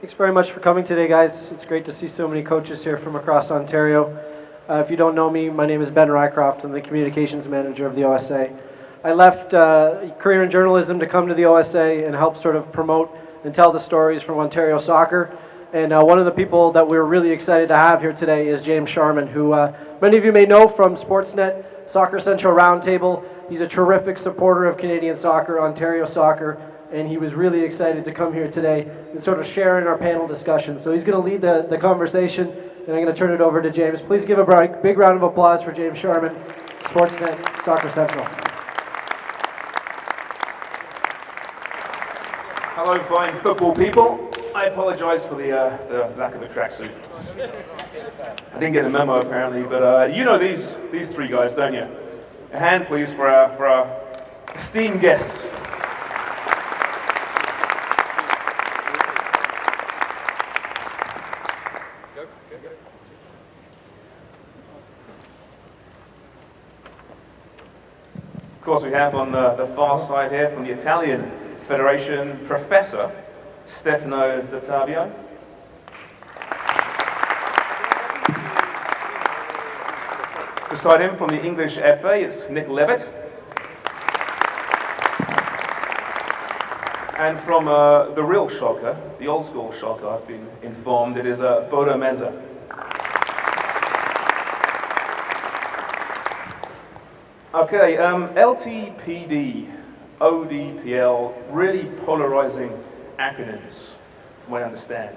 Thanks very much for coming today, guys. It's great to see so many coaches here from across Ontario. If you don't know me, my name is Ben Rycroft. I'm the communications manager of the OSA. I left career in journalism to come to the OSA and help sort of promote and tell the stories from Ontario soccer. And one of the people that we're really excited to have here today is James Sharman, who many of you may know from Sportsnet, Soccer Central Roundtable. He's a terrific supporter of Canadian soccer, Ontario soccer, and he was really excited to come here today and sort of share in our panel discussion. So he's going to lead the conversation, and I'm going to turn it over to James. Please give a big round of applause for James Sharman, Sportsnet, Soccer Central. Hello, fine football people. I apologise for the lack of a tracksuit. I didn't get a memo apparently, but you know these three guys, don't you? A hand, please, for our esteemed guests. Of course, we have on the far side here from the Italian Federation, Professor Stefano D'Ottavio. Beside him from the English FA, it's Nick Levitt. And from the real shocker, the old school shocker, I've been informed, it is Bodo Menza. Okay, LTPD, ODPL, really polarizing acronyms, from what I understand.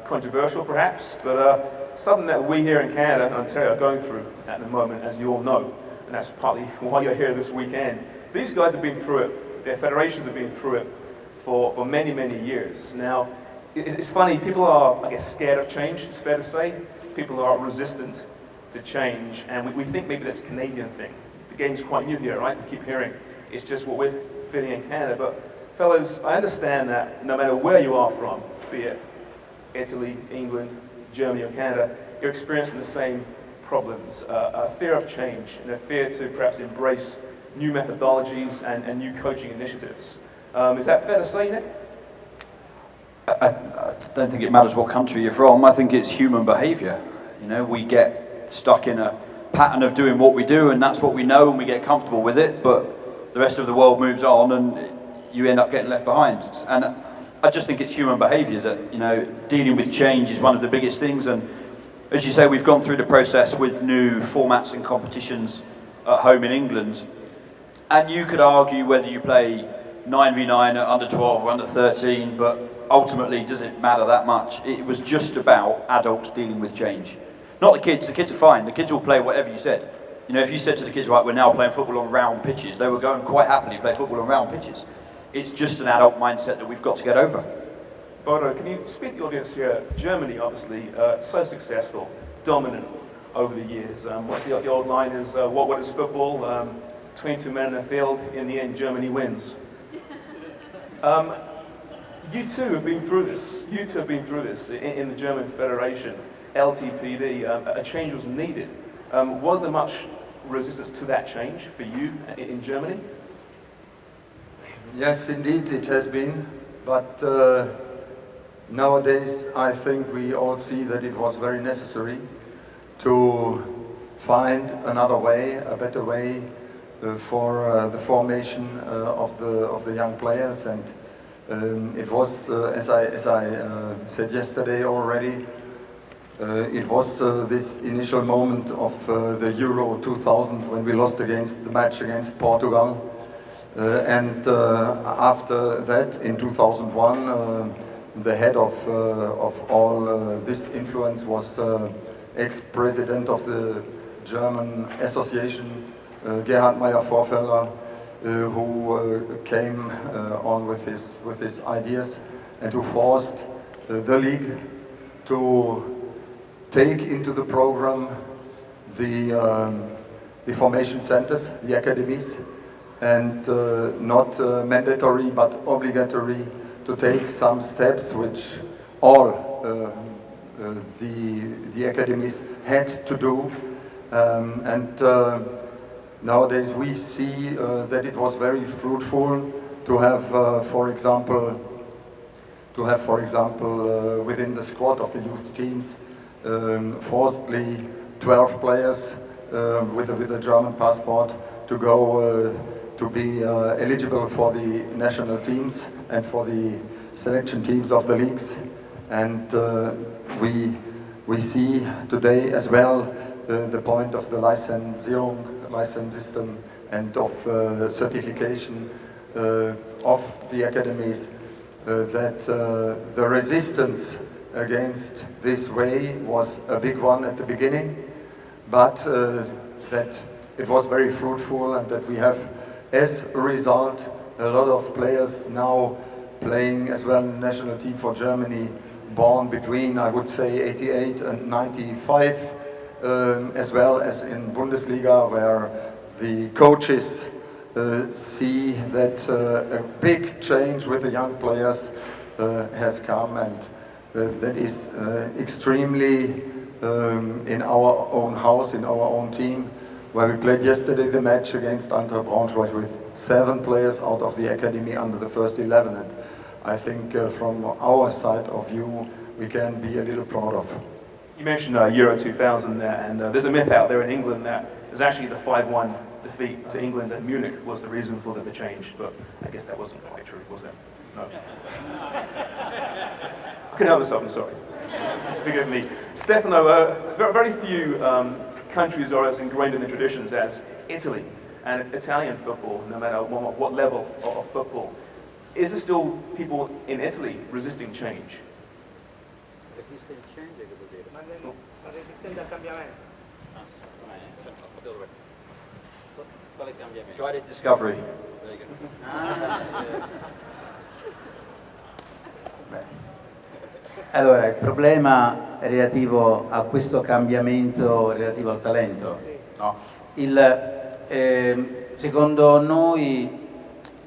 Controversial perhaps, but something that we here in Canada and Ontario are going through at the moment, as you all know, and that's partly why you're here this weekend. These guys have been through it, their federations have been through it for many, many years. Now, it's funny, people are, I guess, scared of change, it's fair to say. People are resistant to change, and we think maybe that's a Canadian thing. The game's quite new here, right? We keep hearing it's just what we're feeling in Canada, but fellas, I understand that no matter where you are from, be it Italy, England, Germany or Canada, you're experiencing the same problems, a fear of change and a fear to perhaps embrace new methodologies and new coaching initiatives. Is that fair to say, Nick? I don't think it matters what country you're from. I think it's human behaviour. You know, we get stuck in a pattern of doing what we do, and that's what we know, and we get comfortable with it, but the rest of the world moves on and you end up getting left behind. And I just think it's human behaviour that, you know, dealing with change is one of the biggest things. And as you say, we've gone through the process with new formats and competitions at home in England, and you could argue whether you play 9v9 at under 12 or under 13, but ultimately, does it matter that much? It was just about adults dealing with change. Not the kids are fine, the kids will play whatever you said. You know, if you said to the kids, right, we're now playing football on round pitches, they were going quite happily play football on round pitches. It's just an adult mindset that we've got to get over. Bodo, can you speak to the audience here? Germany, obviously, so successful, dominant over the years. What's the old line is, what is football? 22 men in the field, in the end, Germany wins. You two have been through this. You two have been through this in the German Federation, LTPD. A change was needed. Was there much resistance to that change for you in Germany? Yes, indeed, it has been. But nowadays, I think we all see that it was very necessary to find another way, a better way for the formation of the young players. And it was, as I said yesterday already, it was this initial moment of the Euro 2000 when we lost the match against Portugal. And after that, in 2001, the head of all this influence was ex-president of the German Association, Gerhard Meyer-Vorfelder, who came on with his ideas and who forced the league to take into the program the formation centers, the academies, and not mandatory but obligatory to take some steps which all the academies had to do. Nowadays we see that it was very fruitful to have, for example, to have, for example, within the squad of the youth teams, forcedly 12 players with a German passport to go to be eligible for the national teams and for the selection teams of the leagues. And we see today as well the point of the license system and of certification of the academies, that the resistance against this way was a big one at the beginning, but that it was very fruitful, and that we have, as a result, a lot of players now playing as well in the national team for Germany, born between, I would say, 88 and 95, as well as in Bundesliga, where the coaches see that a big change with the young players has come, and that is extremely in our own house, in our own team, where we played yesterday the match against Eintracht Braunschweig with 7 players out of the academy under the first 11. And I think from our side of view, we can be a little proud of. You mentioned Euro 2000 there, and there's a myth out there in England that it was actually the 5-1 defeat to England at Munich was the reason for the change, but I guess that wasn't quite true, was it? No. I couldn't help myself, I'm sorry. Forgive me. Stefano, very few countries are as ingrained in the traditions as Italy and Italian football, no matter what level of football. Is there still people in Italy resisting change? Resisting change, che vuol dire? Ma resistente al cambiamento. Quale cambiamento? Guided discovery. Allora, il problema è relativo a questo cambiamento relativo al talento. No. Secondo noi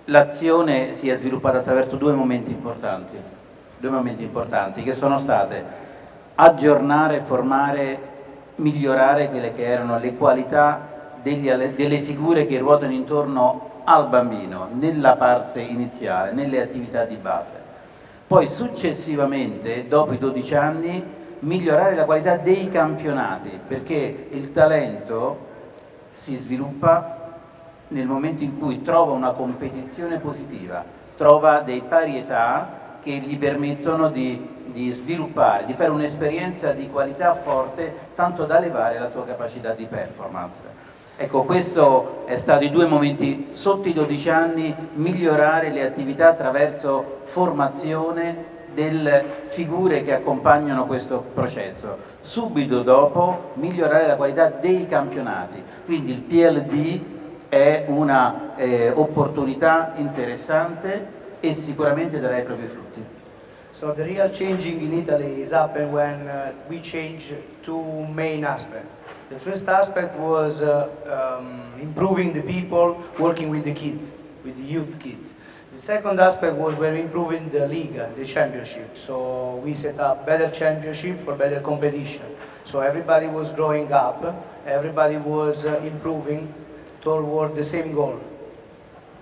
l'azione si è sviluppata attraverso due momenti importanti che sono state aggiornare, formare, migliorare quelle che erano le qualità delle figure che ruotano intorno al bambino nella parte iniziale, nelle attività di base. Poi successivamente, dopo i 12 anni, migliorare la qualità dei campionati, perché il talento si sviluppa nel momento in cui trova una competizione positiva, trova dei pari età che gli permettono di sviluppare, di fare un'esperienza di qualità forte, tanto da elevare la sua capacità di performance. Ecco, questo è stato i due momenti sotto i 12 anni, migliorare le attività attraverso formazione delle figure che accompagnano questo processo. Subito dopo migliorare la qualità dei campionati, quindi il PLD è una opportunità interessante e sicuramente darà i propri frutti. So the real changing in Italy is happened when we change two main aspects. The first aspect was improving the people working with the kids, with the youth kids. The second aspect was we're improving the Liga, the championship. So we set up better championship for better competition. So everybody was growing up, everybody was improving toward the same goal,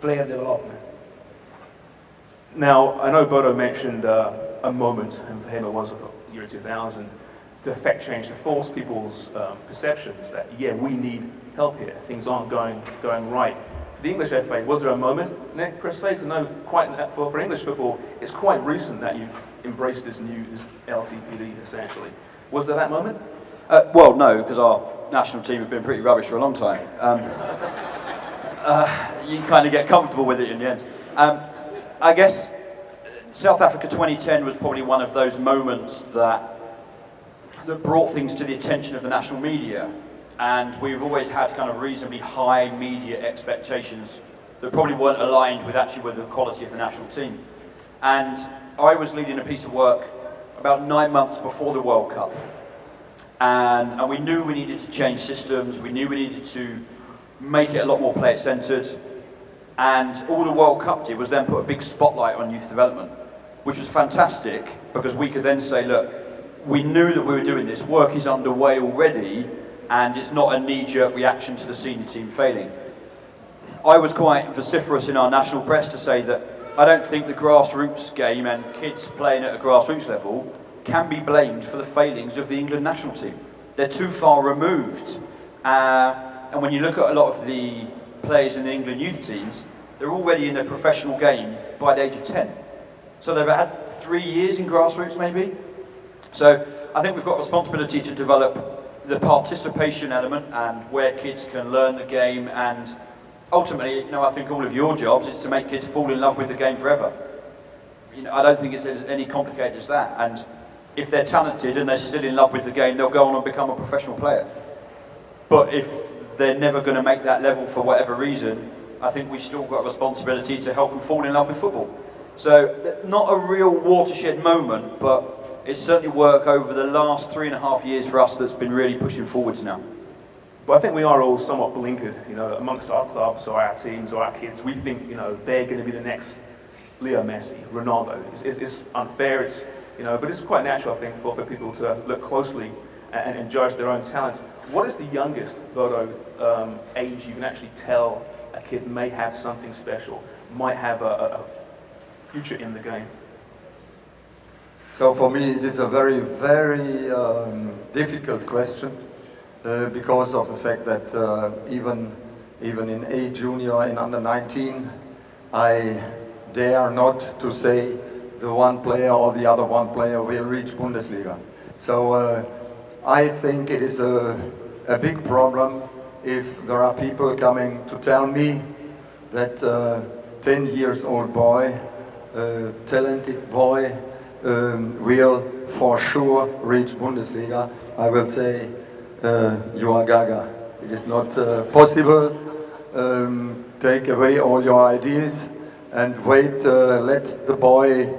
player development. Now, I know Bodo mentioned a moment, and for him it was the year 2000, to affect change, to force people's perceptions that, yeah, we need help here, things aren't going right. For the English FA, was there a moment, Nick, per se, to know quite, for English football, it's quite recent that you've embraced this LTPD, essentially. Was there that moment? Well, no, because our national team have been pretty rubbish for a long time. You can kind of get comfortable with it in the end. I guess South Africa 2010 was probably one of those moments that brought things to the attention of the national media, and we've always had kind of reasonably high media expectations that probably weren't aligned with the quality of the national team. And I was leading a piece of work about 9 months before the World Cup, and we knew we needed to change systems, we knew we needed to make it a lot more player-centred, and all the World Cup did was then put a big spotlight on youth development, which was fantastic, because we could then say, look, we knew that we were doing this, work is underway already, and it's not a knee-jerk reaction to the senior team failing. I was quite vociferous in our national press to say that I don't think the grassroots game and kids playing at a grassroots level can be blamed for the failings of the England national team. They're too far removed. And when you look at a lot of the players in the England youth teams, they're already in their professional game by the age of 10. So they've had 3 years in grassroots maybe. So I think we've got a responsibility to develop the participation element and where kids can learn the game, and ultimately, I think all of your jobs is to make kids fall in love with the game forever. I don't think it's as any complicated as that, and if they're talented and they're still in love with the game, they'll go on and become a professional player. But if they're never going to make that level for whatever reason, I think we've still got a responsibility to help them fall in love with football. So, not a real watershed moment, but it's certainly work over the last 3.5 years for us that's been really pushing forwards now. But I think we are all somewhat blinkered, amongst our clubs or our teams or our kids. We think, they're going to be the next Leo Messi, Ronaldo. It's unfair, but it's quite natural, I think, for people to look closely and judge their own talents. What is the youngest, Bodo, age you can actually tell a kid may have something special, might have a future in the game? So for me, it is a very, very difficult question because of the fact that even in A junior, in under 19, I dare not to say the one player or the other one player will reach Bundesliga. So I think it is a big problem if there are people coming to tell me that 10 years old boy, talented boy, will for sure reach Bundesliga. I will say you are gaga. It is not possible. Take away all your ideas and wait, let the boy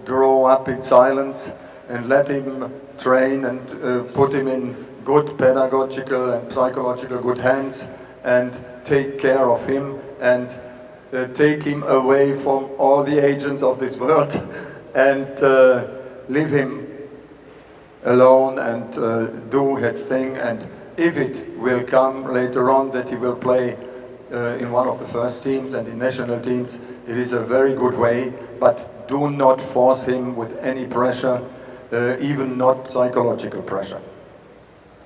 grow up in silence and let him train and put him in good pedagogical and psychological good hands and take care of him and take him away from all the agents of this world and leave him alone and do his thing. And if it will come later on that he will play in one of the first teams and in national teams, it is a very good way, but do not force him with any pressure, even not psychological pressure.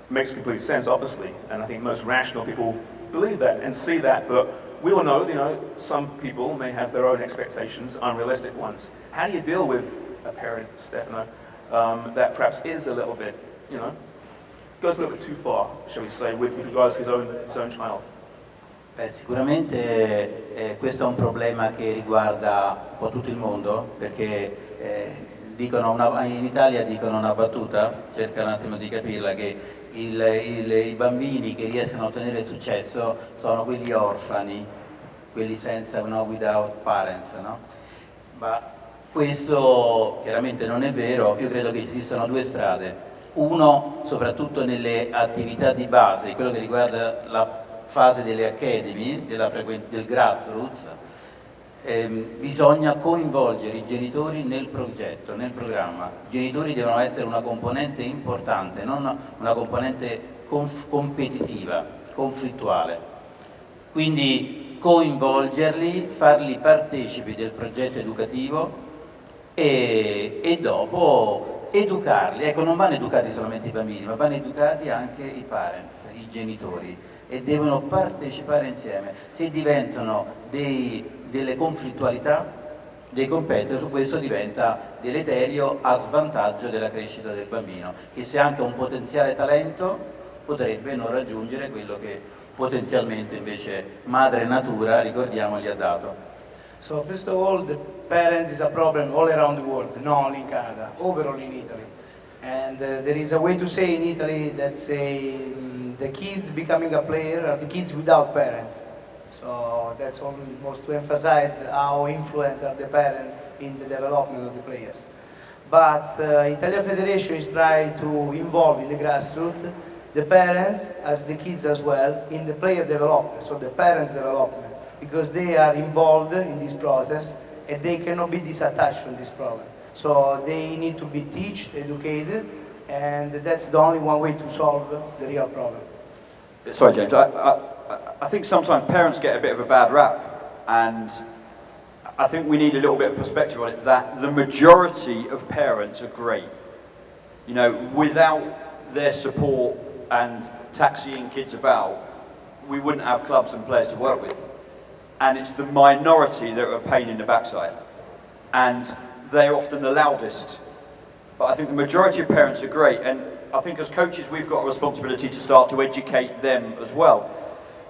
Makes complete sense, obviously, and I think most rational people believe that and see that, but we all know, some people may have their own expectations, unrealistic ones. How do you deal with a parent, Stefano, that perhaps is a little bit, goes a little bit too far, shall we say, with regards to his own child? Sicuramente questo è un problema che riguarda un po' tutto il mondo, perché in Italia dicono una battuta, cerca un attimo di capirla, che i bambini che riescono a ottenere successo sono quelli orfani, quelli senza, without parents, no? Ma questo chiaramente non è vero. Io credo che esistano due strade. Uno, soprattutto nelle attività di base, quello che riguarda la fase delle academy, del grassroots, bisogna coinvolgere i genitori nel progetto, nel programma. I genitori devono essere una componente importante, non una componente competitiva, conflittuale. Quindi coinvolgerli, farli partecipi del progetto educativo e dopo educarli. Ecco, non vanno educati solamente i bambini, ma vanno educati anche i parents, i genitori, e devono partecipare insieme. Se diventano delle conflittualità, dei competitor, su questo diventa deleterio a svantaggio della crescita del bambino, che se ha anche un potenziale talento potrebbe non raggiungere quello che potenzialmente invece madre natura, ricordiamo, gli ha dato. So first of all, the parents is a problem all around the world, not only in Canada, overall in Italy. And there is a way to say in Italy that say the kids becoming a player are the kids without parents. So that's almost to emphasize how influence are the parents in the development of the players. But Italian Federation is trying to involve in the grassroots the parents as the kids as well in the player development, so the parents development, because they are involved in this process and they cannot be disattached from this problem. So they need to be taught, educated, and that's the only one way to solve the real problem. Sorry, James. I think sometimes parents get a bit of a bad rap, and I think we need a little bit of perspective on it, that the majority of parents are great. You know, without their support and taxiing kids about, we wouldn't have clubs and players to work with. And it's the minority that are a pain in the backside. And they're often the loudest. But I think the majority of parents are great. And I think as coaches, we've got a responsibility to start to educate them as well.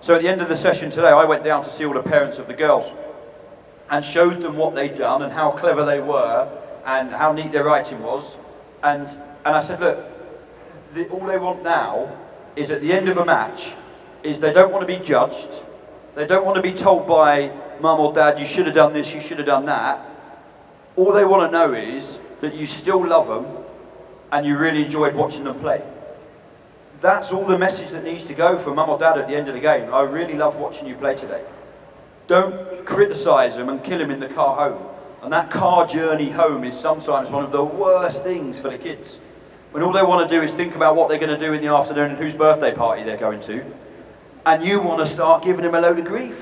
So at the end of the session today, I went down to see all the parents of the girls and showed them what they'd done and how clever they were and how neat their writing was. And I said, look, all they want now is at the end of a match, is they don't want to be judged. They don't want to be told by mum or dad, you should have done this, you should have done that. All they want to know is that you still love them and you really enjoyed watching them play. That's all the message that needs to go for mum or dad at the end of the game. I really love watching you play today. Don't criticise them and kill them in the car home. And that car journey home is sometimes one of the worst things for the kids. When all they want to do is think about what they're going to do in the afternoon and whose birthday party they're going to. And you want to start giving them a load of grief.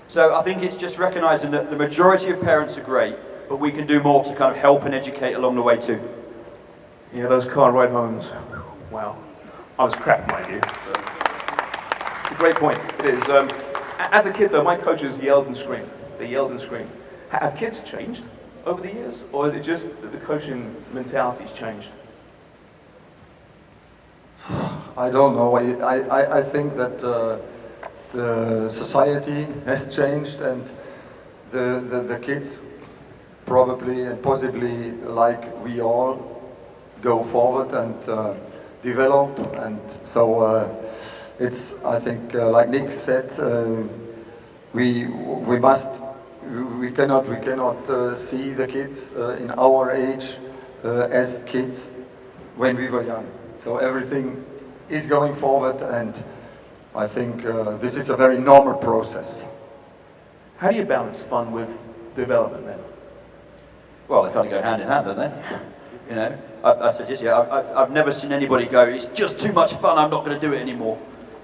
So I think it's just recognising that the majority of parents are great, but we can do more to kind of help and educate along the way too. Yeah, those car ride homes. Wow. I was crap, mind you. But it's a great point. It is. As a kid, though, my coaches yelled and screamed. They yelled and screamed. Have kids changed over the years? Or is it just that the coaching mentality's changed? I don't know. I think that the society has changed and the kids probably and possibly, like we all, go forward and develop. And so it's, I think, like Nick said, we cannot see the kids in our age as kids when we were young. So everything is going forward, and I think this is a very normal process. How do you balance fun with development then? Well, they kind of go hand in hand, don't they? You know, I said yes, yeah, I've never seen anybody go, it's just too much fun, I'm not going to do it anymore.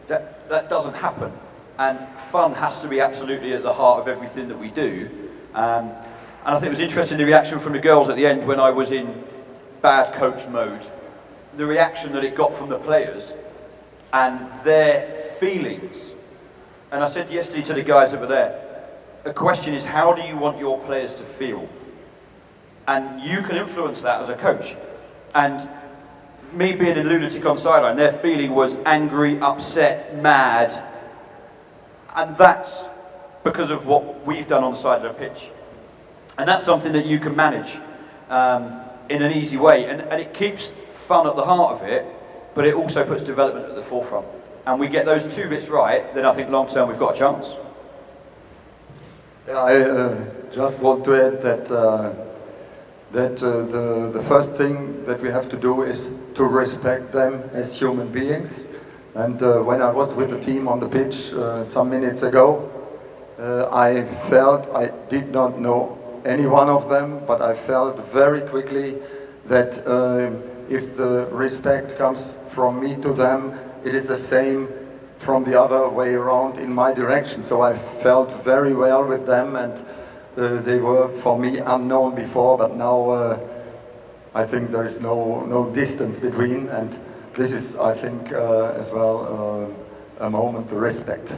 That doesn't happen. And fun has to be absolutely at the heart of everything that we do. And I think it was interesting, the reaction from the girls at the end when I was in bad coach mode. The reaction that it got from the players and their feelings. And I said yesterday to the guys over there, the question is, how do you want your players to feel? And you can influence that as a coach. And me being a lunatic on sideline, their feeling was angry, upset, mad. And that's because of what we've done on the side of the pitch. And that's something that you can manage in an easy way. And it keeps fun at the heart of it, but it also puts development at the forefront. And we get those two bits right, then I think long term we've got a chance. Yeah, I just want to add that the first thing that we have to do is to respect them as human beings. And when I was with the team on the pitch some minutes ago, I felt I did not know any one of them, but I felt very quickly that if the respect comes from me to them, it is the same from the other way around in my direction. So I felt very well with them, and they were for me unknown before, but now I think there is no distance between, and this is, I think, as well a moment to respect.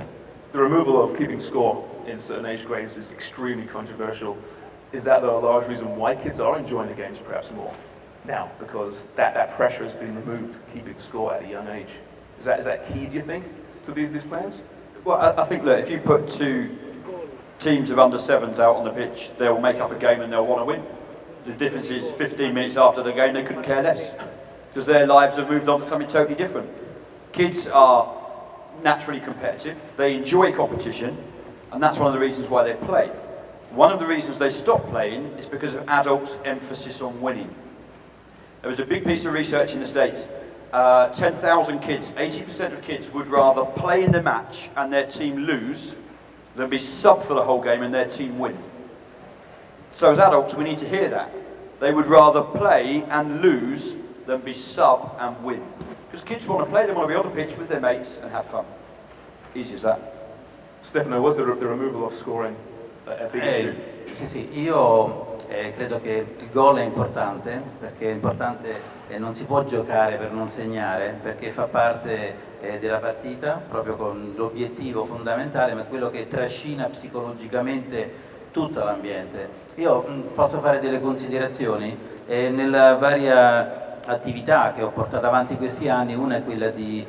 The removal of keeping score in certain age grades is extremely controversial. Is that a large reason why kids are enjoying the games perhaps more now, because that pressure has been removed, keeping score at a young age? Is that key, do you think, to these plans? Well, I think, look, if you put two teams of under sevens out on the pitch, they'll make up a game and they'll want to win. The difference is 15 minutes after the game, they couldn't care less, because their lives have moved on to something totally different. Kids are naturally competitive, they enjoy competition, and that's one of the reasons why they play. One of the reasons they stop playing is because of adults' emphasis on winning. There was a big piece of research in the States. 10,000 kids, 80% of kids would rather play in the match and their team lose than be sub for the whole game and their team win. So as adults, we need to hear that. They would rather play and lose than be sub and win. Because kids want to play, they want to be on the pitch with their mates and have fun. Easy as that. Stefano, was the removal of scoring a big issue? Sì, sì, io credo che il gol è importante, perché è importante e non si può giocare per non segnare, perché fa parte della partita, proprio con l'obiettivo fondamentale, ma quello che trascina psicologicamente tutto l'ambiente. Io posso fare delle considerazioni nella varia attività che ho portato avanti questi anni. Una è quella di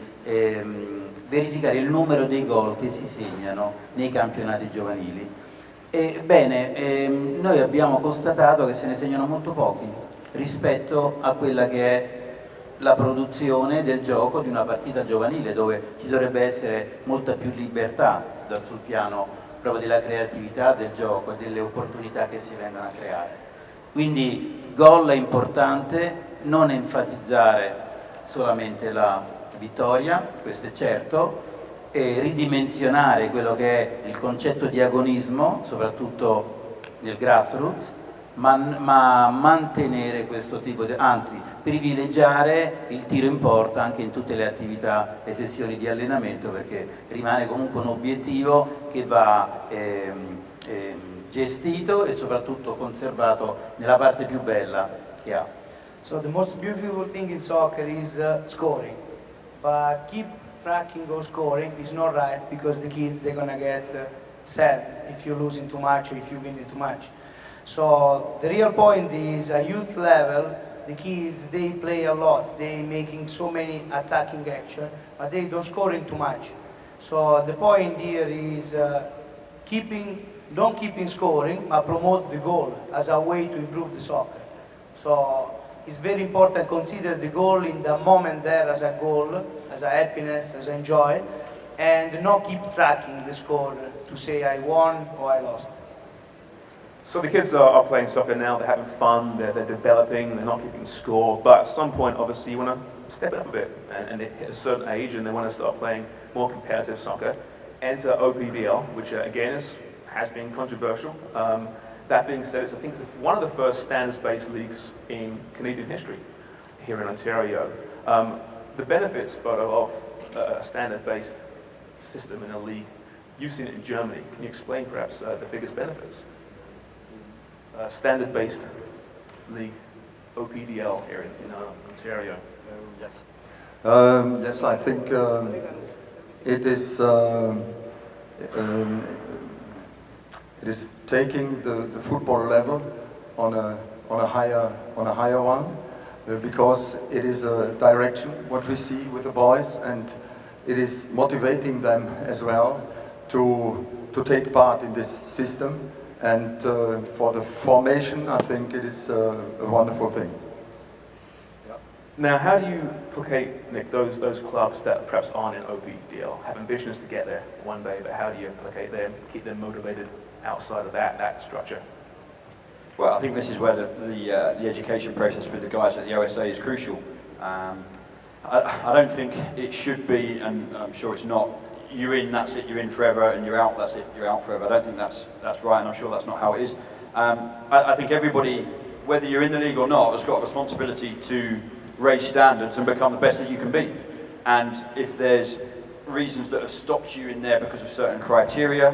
verificare il numero dei gol che si segnano nei campionati giovanili. Ebbene, noi abbiamo constatato che se ne segnano molto pochi rispetto a quella che è la produzione del gioco di una partita giovanile, dove ci dovrebbe essere molta più libertà sul piano proprio della creatività del gioco e delle opportunità che si vengono a creare. Quindi gol è importante, non enfatizzare solamente la vittoria, questo è certo, e ridimensionare quello che è il concetto di agonismo, soprattutto nel grassroots, ma mantenere questo tipo di, anzi privilegiare il tiro in porta anche in tutte le attività e sessioni di allenamento, perché rimane comunque un obiettivo che va gestito e soprattutto conservato nella parte più bella che ha. So the most beautiful thing in soccer is scoring, but keep tracking or scoring is not right, because the kids, they're gonna get sad if you're losing too much or if you're winning too much. So the real point is at youth level, the kids, they play a lot, they making so many attacking action, but they don't scoring too much. So the point here is don't keeping scoring, but promote the goal as a way to improve the soccer. So it's very important to consider the goal in the moment there as a goal, as a happiness, as a joy, and not keep tracking the score to say I won or I lost. So the kids are playing soccer now, they're having fun, they're developing, they're not keeping score, but at some point obviously you want to step it up a bit, and they hit a certain age and they want to start playing more competitive soccer. Enter OPDL, which again has been controversial. That being said, I think it's one of the first standards-based leagues in Canadian history here in Ontario. The benefits, of a standard-based system in a league, you've seen it in Germany. Can you explain perhaps the biggest benefits? Standard-based league, OPDL here in Ontario. Yes. Yes, I think it is taking the football level on a higher one, because it is a direction what we see with the boys, and it is motivating them as well to take part in this system. And for the formation, I think it is a wonderful thing. Now, how do you placate, Nick, those clubs that perhaps aren't in OPDL, have ambitions to get there one day, but how do you placate them, keep them motivated outside of that structure? Well, I think this is where the education process with the guys at the OSA is crucial. I don't think it should be, and I'm sure it's not, you're in, that's it, you're in forever, and you're out, that's it, you're out forever. I don't think that's right, and I'm sure that's not how it is. I think everybody, whether you're in the league or not, has got a responsibility to raise standards and become the best that you can be. And if there's reasons that have stopped you in there because of certain criteria,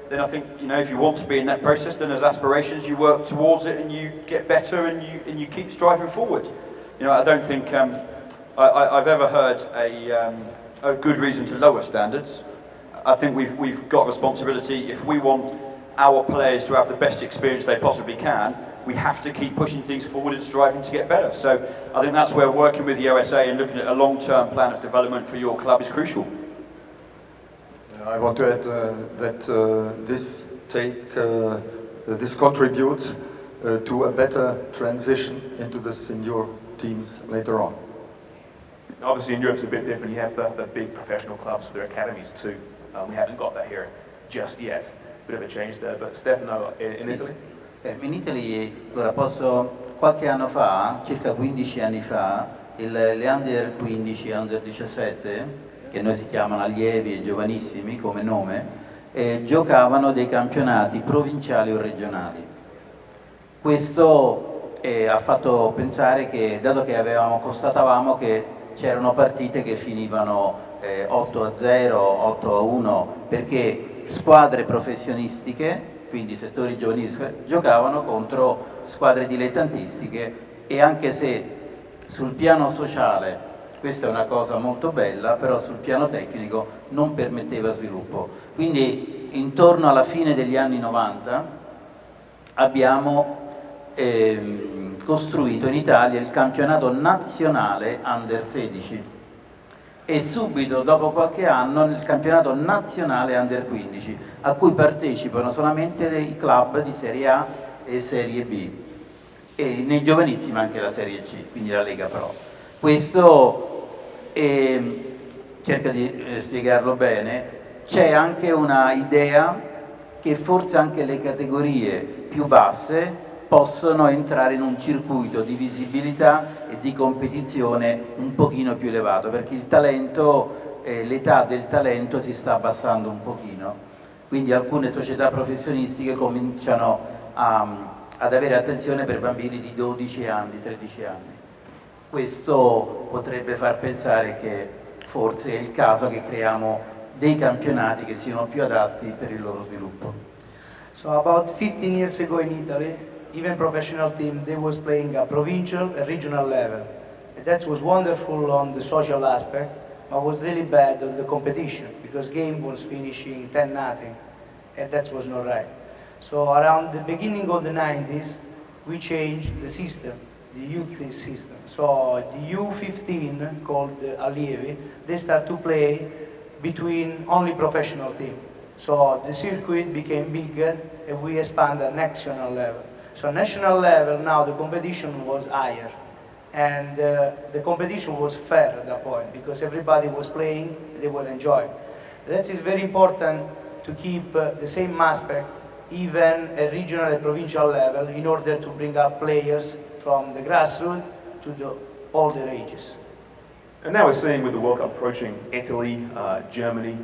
then I think, if you want to be in that process, then there's aspirations, you work towards it and you get better and you keep striving forward. I don't think I've ever heard a good reason to lower standards. I think we've got responsibility. If we want our players to have the best experience they possibly can, we have to keep pushing things forward and striving to get better. So I think that's where working with the OSA and looking at a long-term plan of development for your club is crucial. I want to add that this contributes to a better transition into the senior teams later on. Obviously in Europe it's a bit different. You have the big professional clubs with their academies too. We haven't got that here just yet. Bit of a change there, but Stefano, in Italy? In Italy, qualche anno fa, circa 15 anni fa, le under 15 e under 17, che noi si chiamano allievi e giovanissimi come nome, giocavano dei campionati provinciali o regionali. Questo ha fatto pensare che, dato che constatavamo che c'erano partite che finivano 8-0, 8-1, perché squadre professionistiche, quindi settori giovanili, giocavano contro squadre dilettantistiche, e anche se sul piano sociale questa è una cosa molto bella, però sul piano tecnico non permetteva sviluppo. Quindi intorno alla fine degli anni 90 abbiamo costruito in Italia il campionato nazionale Under 16 e subito dopo qualche anno il campionato nazionale Under 15, a cui partecipano solamente i club di Serie A e Serie B, e nei giovanissimi anche la Serie C, quindi la Lega Pro. Questo cerca di spiegarlo bene. C'è anche una idea che forse anche le categorie più basse possono entrare in un circuito di visibilità e di competizione un pochino più elevato, perché il talento, l'età del talento si sta abbassando un pochino, quindi alcune società professionistiche cominciano ad avere attenzione per bambini di 12 anni, 13 anni. Questo potrebbe far pensare che forse è il caso che creiamo dei campionati che siano più adatti per il loro sviluppo. So about 15 years ago in Italy, even professional team, they was playing a provincial and regional level. And that was wonderful on the social aspect, but was really bad on the competition, because game was finishing 10-0, and that was not right. So around the beginning of the 90s, we changed the system, the youth system. So the U15, called the Allievi, they start to play between only professional team. So the circuit became bigger and we expanded national level. So national level, now the competition was higher. And the competition was fair at that point because everybody was playing, they were enjoying. That is very important to keep the same aspect even at regional and provincial level in order to bring up players from the grassroots to the older ages. And now we're seeing with the World Cup approaching, Italy, Germany,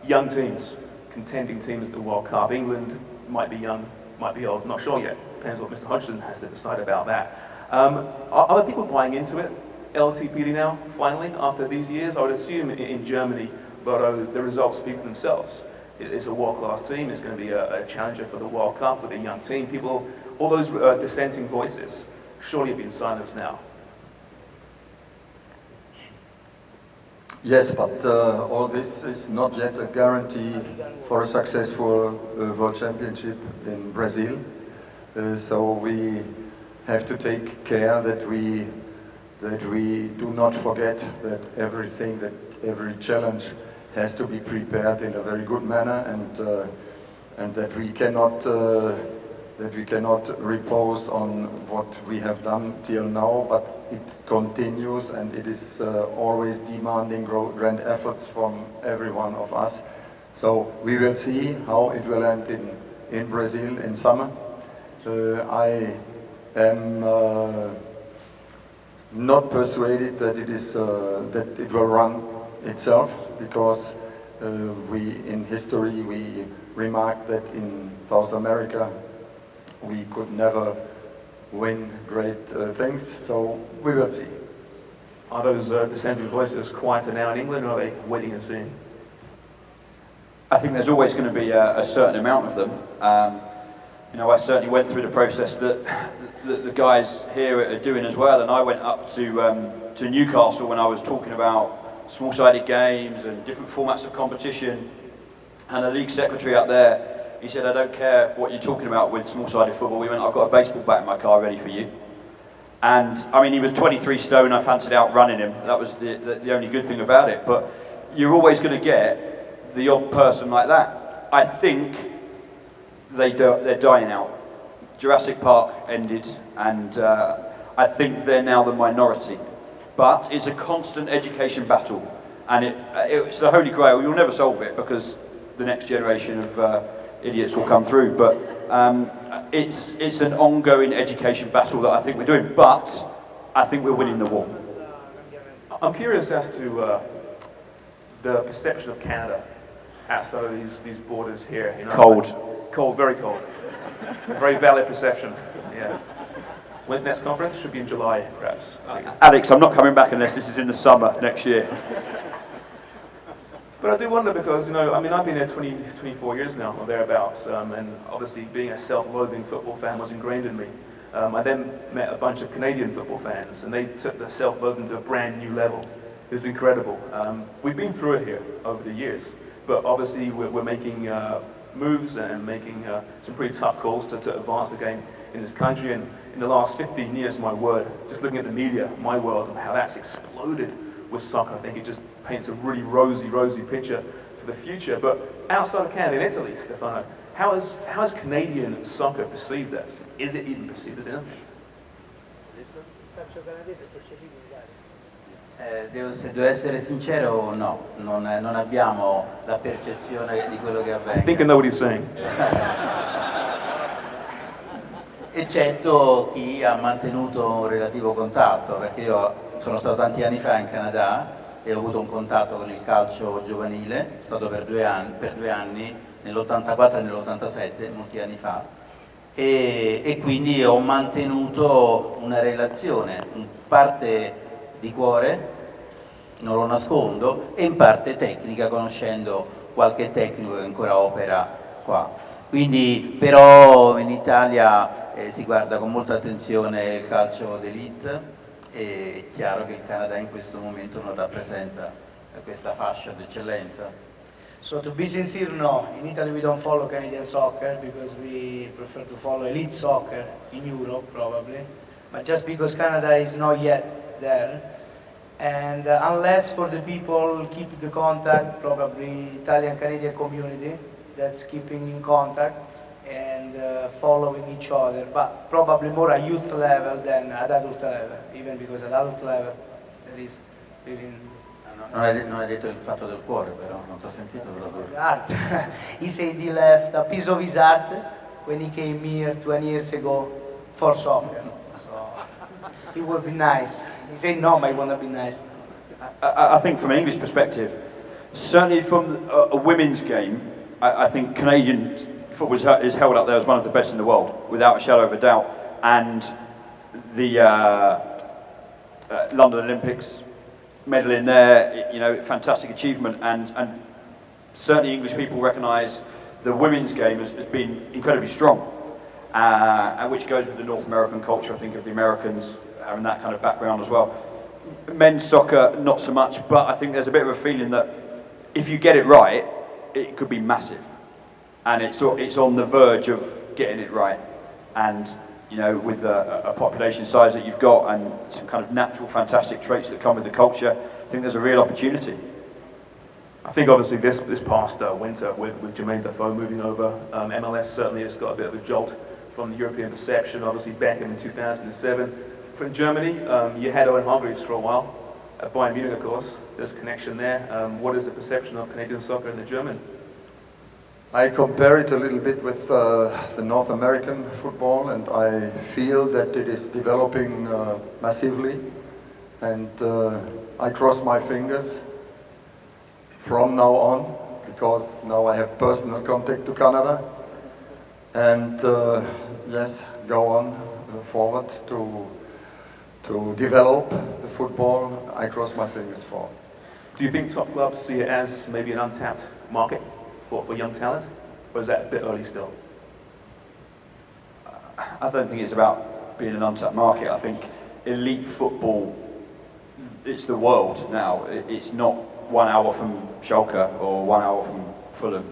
young teams, contending teams at the World Cup. England might be young, might be old, not sure yet. Depends what Mr. Hodgson has to decide about that. Are other people buying into it, LTPD now, finally, after these years? I would assume in Germany, but the results speak for themselves. It's a world-class team, it's going to be a challenger for the World Cup with a young team. People, all those dissenting voices, surely have been silenced now. Yes, but all this is not yet a guarantee for a successful World Championship in Brazil. So we have to take care that we do not forget that everything, that every challenge has to be prepared in a very good manner, and that we cannot repose on what we have done till now, but it continues, and it is always demanding grand efforts from every one of us. So we will see how it will end in Brazil in summer. I am not persuaded that it will run itself, because in history we remarked that in South America we could never win great things, so we will see. Are those dissenting voices quieter now in England, or are they waiting and seeing? I think there's always going to be a certain amount of them. You know, I certainly went through the process that the guys here are doing as well, and I went up to Newcastle when I was talking about small-sided games and different formats of competition, and the league secretary up there, he said, I don't care what you're talking about with small-sided football. We went, I've got a baseball bat in my car ready for you. And I mean, he was 23 stone, I fancied outrunning him. That was the only good thing about it. But you're always going to get the odd person like that. I think they're dying out. Jurassic Park ended, and I think they're now the minority. But it's a constant education battle, and it's the holy grail. You'll never solve it because the next generation of idiots will come through. But it's an ongoing education battle that I think we're doing. But I think we're winning the war. I'm curious as to the perception of Canada outside of these borders here. You know, cold, very cold. A very valid perception. Yeah. When's the next conference? Should be in July, perhaps. Alex, I'm not coming back unless this is in the summer next year. But I do wonder because, you know, I mean, I've been here 24 years now, or thereabouts, and obviously being a self-loathing football fan was ingrained in me. I then met a bunch of Canadian football fans, and they took the self-loathing to a brand new level. It's incredible. We've been through it here over the years, but obviously we're making moves and making some pretty tough calls to advance the game in this country. And in the last 15 years, my word, just looking at the media, my world, and how that's exploded with soccer, I think it just paints a really rosy picture for the future. But outside of Canada, in Italy, Stefano, how is Canadian soccer perceived as? Is it even perceived as anything? Se devo essere sincero, no, non abbiamo la percezione di quello che I think I avvenga. know what he's saying. Eccetto chi ha mantenuto un relativo contatto, perché io sono stato tanti anni fa in Canada e ho avuto un contatto con il calcio giovanile, sono stato per due anni nell'84 e nell'87, molti anni fa, e quindi ho mantenuto una relazione, in parte di cuore, non lo nascondo, e in parte tecnica, conoscendo qualche tecnico che ancora opera qua. Quindi, però in Italia si guarda con molta attenzione il calcio d'élite, e è chiaro che il Canada in questo momento non rappresenta questa fascia d'eccellenza. So to be sincere, no. In Italy we don't follow Canadian soccer because we prefer to follow elite soccer in Europe probably. But just because Canada is not yet there, and unless for the people keep the contact, probably Italian-Canadian community that's keeping in contact and following each other, but probably more at youth level than at adult level, even because at adult level there is living Non hai detto il fatto del cuore, però non ti ho sentito proprio. heart. He said he left a piece of his heart when he came here 20 years ago for soccer. So it would be nice. He said no, but it would not be nice. I think from an English perspective, certainly from a women's game, I think Canadian football is held up there as one of the best in the world, without a shadow of a doubt. And the London Olympics medal in there, you know, fantastic achievement. And certainly English people recognise the women's game has been incredibly strong, and which goes with the North American culture, I think, of the Americans having that kind of background as well. Men's soccer, not so much, but I think there's a bit of a feeling that if you get it right, it could be massive. And it's on the verge of getting it right. And, you know, with a population size that you've got and some kind of natural, fantastic traits that come with the culture, I think there's a real opportunity. I think obviously this past winter with Jermaine Defoe moving over, MLS certainly has got a bit of a jolt from the European perception. Obviously Beckham in 2007. From Germany, you had Owen Hargreaves for a while. At Bayern Munich, of course, there's a connection there. What is the perception of Canadian soccer and the German? I compare it a little bit with the North American football, and I feel that it is developing massively, and I cross my fingers from now on, because now I have personal contact to Canada, and yes, go on forward to develop the football. I cross my fingers for. Do you think top clubs see it as maybe an untapped market for young talent, or is that a bit early still? I don't think it's about being an untapped market. I think elite football, it's the world now. It's not 1 hour from Schalke or 1 hour from Fulham.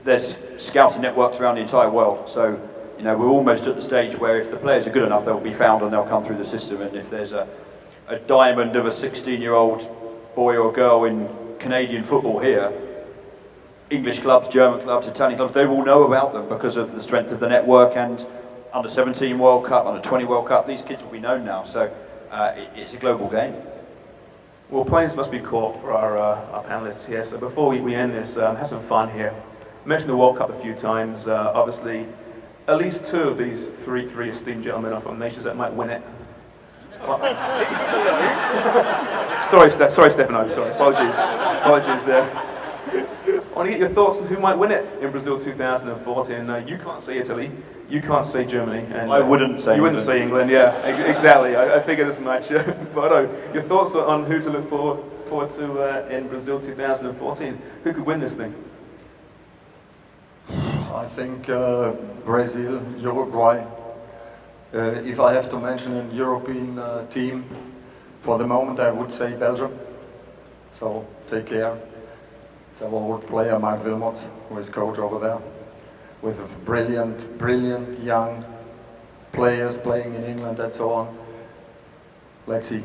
There's scouting networks around the entire world. So, you know, we're almost at the stage where if the players are good enough, they'll be found and they'll come through the system. And if there's a diamond of a 16-year-old boy or girl in Canadian football here, English clubs, German clubs, Italian clubs, they will know about them because of the strength of the network. And under 17 World Cup, under 20 World Cup, these kids will be known now. So it's a global game. Well, planes must be caught for our panelists here. So before we end this, have some fun here. I mentioned the World Cup a few times. Obviously, at least two of these three esteemed gentlemen are from nations that might win it. Sorry, Stefano. Sorry, apologies there. I want to get your thoughts on who might win it in Brazil 2014. You can't say Italy, you can't say Germany, and I wouldn't say you wouldn't say England. Yeah, exactly. I figured as much. But your thoughts on who to look for forward to in Brazil 2014? Who could win this thing? I think Brazil, Uruguay. If I have to mention a European team, for the moment I would say Belgium. So take care. It's our old player Mark Wilmot, who is coach over there, with brilliant young players playing in England and so on. Let's see.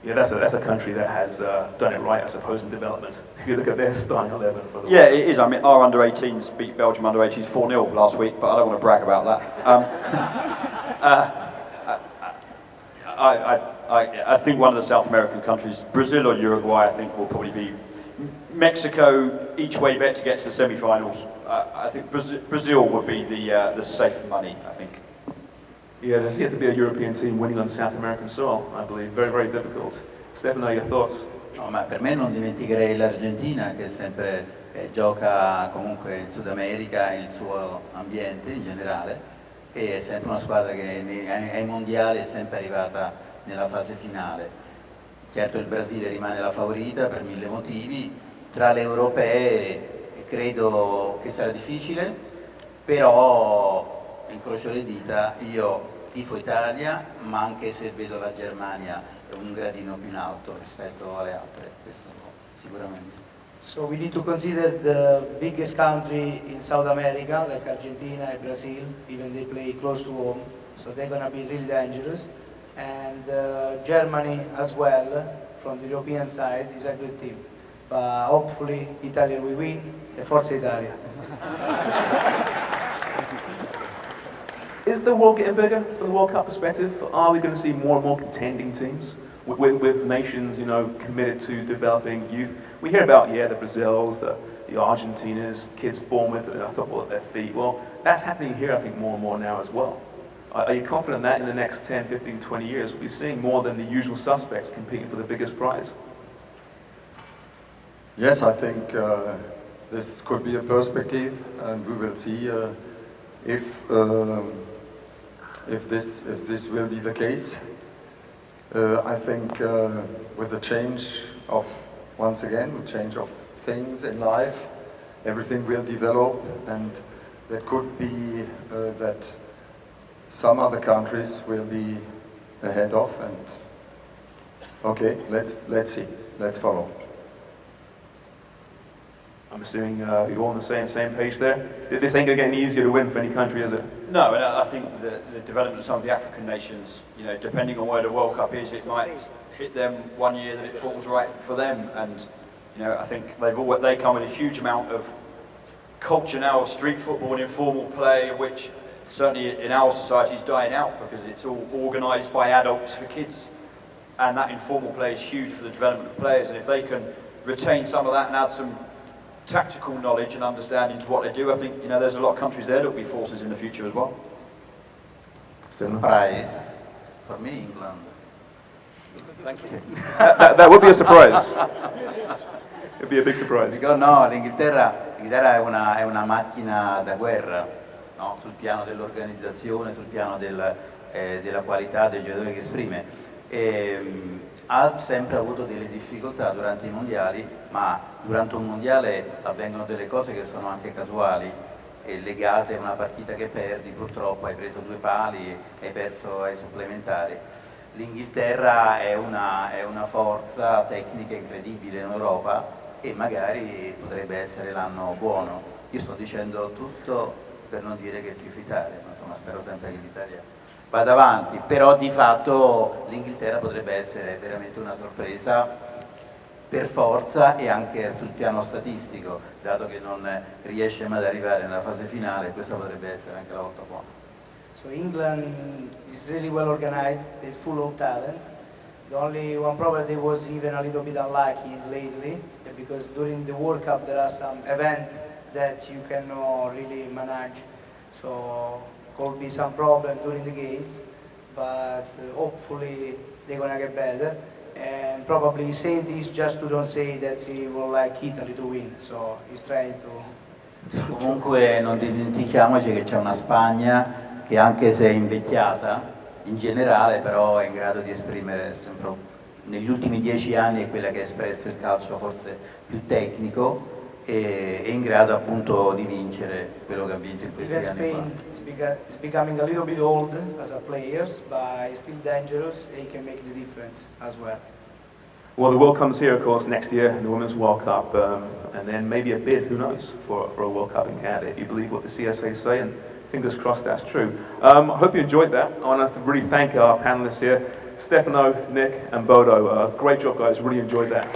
Yeah, that's a country that has done it right, I suppose, in development. If you look at their starting 11 for the Yeah, it is. I mean, our under-18s beat Belgium under-18s 4-0 last week, but I don't want to brag about that. I think one of the South American countries, Brazil or Uruguay, I think will probably be Mexico. Each way bet to get to the semi-finals. I think Brazil would be the safe money, I think. Yeah, there's yet to be a European team winning on South American soil, I believe. Very, very difficult. Stefano, your thoughts? No, ma per me non dimenticherei l'Argentina che sempre gioca comunque in Sud America il suo ambiente in generale e è sempre una squadra che ai mondiali è sempre arrivata nella fase finale. Certo il Brasile rimane la favorita per 1000 motivi, tra le europee credo che sarà difficile, però incrocio le dita, io tifo Italia, ma anche se vedo la Germania un gradino più in alto rispetto alle altre, questo sicuramente. So we need to consider the biggest country in South America, like Argentina and Brazil, even they play close to home, so they're going to be really dangerous. And Germany as well, from the European side, is a good team. But hopefully Italy will win, e forza Italia. Is the world getting bigger from the World Cup perspective? Are we going to see more and more contending teams with nations, you know, committed to developing youth? We hear about, yeah, the Brazils, the Argentinas, kids born with football at their feet. Well, that's happening here, I think, more and more now as well. Are you confident that in the next 10, 15, 20 years we'll be seeing more than the usual suspects competing for the biggest prize? Yes, I think this could be a perspective, and we will see if this will be the case. I think with the change of, once again, the change of things in life, everything will develop, and that could be that some other countries will be ahead of, and okay, let's see, let's follow. I'm assuming you're all on the same page there. This ain't going to get any easier to win for any country, is it? No, and I think the development of some of the African nations, you know, depending on where the World Cup is, it might hit them one year that it falls right for them. And you know, I think they come with a huge amount of culture now of street football and informal play, which certainly in our society is dying out because it's all organised by adults for kids, and that informal play is huge for the development of players. And if they can retain some of that and add some tactical knowledge and understanding to what they do, I think, you know, there's a lot of countries there that will be forces in the future as well. Surprise for me, England. Thank you. That would be a surprise. It would be a big surprise. Dico, no, l'Inghilterra è una macchina da guerra, no? Sul piano dell'organizzazione, sul piano della qualità dei giocatori che esprime. Ha sempre avuto delle difficoltà durante i mondiali, ma durante un mondiale avvengono delle cose che sono anche casuali e legate a una partita che perdi, purtroppo hai preso 2 pali e hai perso ai supplementari. L'Inghilterra è una forza tecnica incredibile in Europa e magari potrebbe essere l'anno buono. Io sto dicendo tutto per non dire che tifo Italia, ma insomma spero sempre che l'Italia vada avanti, però di fatto l'Inghilterra potrebbe essere veramente una sorpresa per forza e anche sul piano statistico, dato che non riesce mai ad arrivare nella fase finale, questa potrebbe essere anche la volta buona. So England is really well organized, it's full of talent. The only one problem, they was even a little bit unlucky lately, because during the World Cup there are some events that you cannot really manage. So could be some problem during the games, but hopefully they're gonna get better. And probably saying this just to don't say that he would like Italy to win. So he's trying to. Comunque non dimentichiamoci che c'è una Spagna che anche se è invecchiata in generale però è in grado di esprimere sempre negli ultimi 10 anni è quella che ha espresso il calcio forse più tecnico e è in grado appunto di vincere quello che ha vinto in questi Even anni qua. Spain is becoming a little bit old as a players, but is still dangerous and he can make the difference as well. Well, the World comes here, of course, next year, the Women's World Cup, and then maybe a bid, who knows, for a World Cup in Canada, if you believe what the CSA say, and fingers crossed that's true. I hope you enjoyed that. I want to really thank our panelists here, Stefano, Nick, and Bodo. Great job, guys. Really enjoyed that.